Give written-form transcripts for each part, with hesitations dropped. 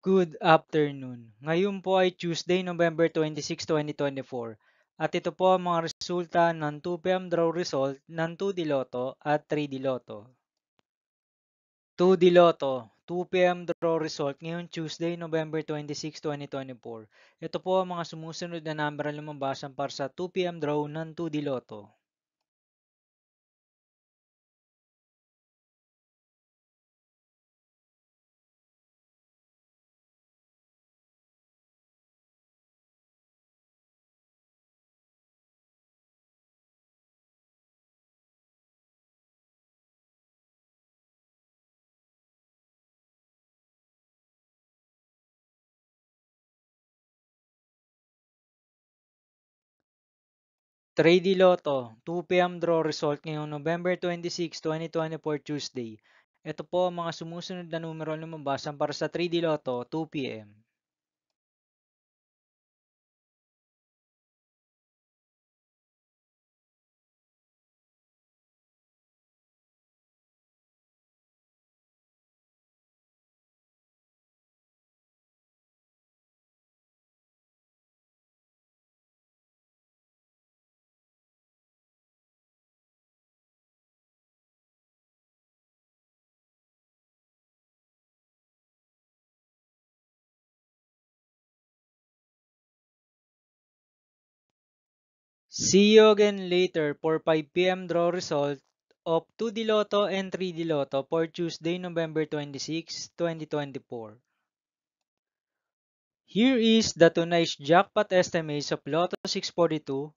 Good afternoon. Ngayon po ay Tuesday, November 26, 2024. At ito po ang mga resulta ng 2 p.m. draw result ng 2D Lotto at 3D Lotto. 2D Lotto, 2 p.m. draw result ngayong Tuesday, November 26, 2024. Ito po ang mga sumusunod na number na lumabasan para sa 2 p.m. draw ng 2D Lotto. 3D Lotto, 2 p.m. draw result ngayong November 26, 2024 Tuesday. Ito po ang mga sumusunod na numero na lumabasan para sa 3D Lotto 2 p.m. 'See you again later for 5 p.m. draw result of 2D Lotto and 3D Lotto for Tuesday, November 26, 2024. Here is the tonight's jackpot estimates of Lotto 642,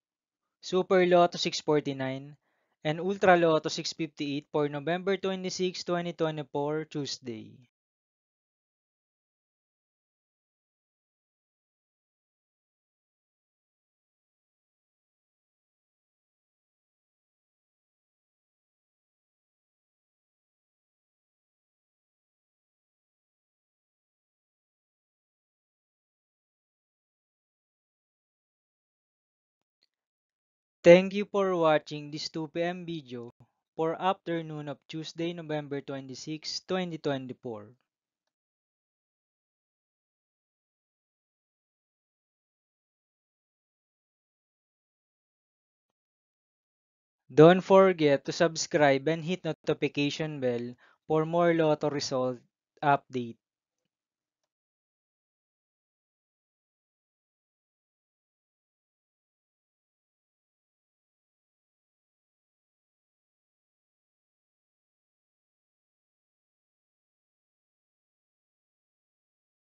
Super Lotto 649, and Ultra Lotto 658 for November 26, 2024 Tuesday. Thank you for watching this 2 p.m. video for afternoon of Tuesday, November 26, 2024. Don't forget to subscribe and hit notification bell for more Lotto result update.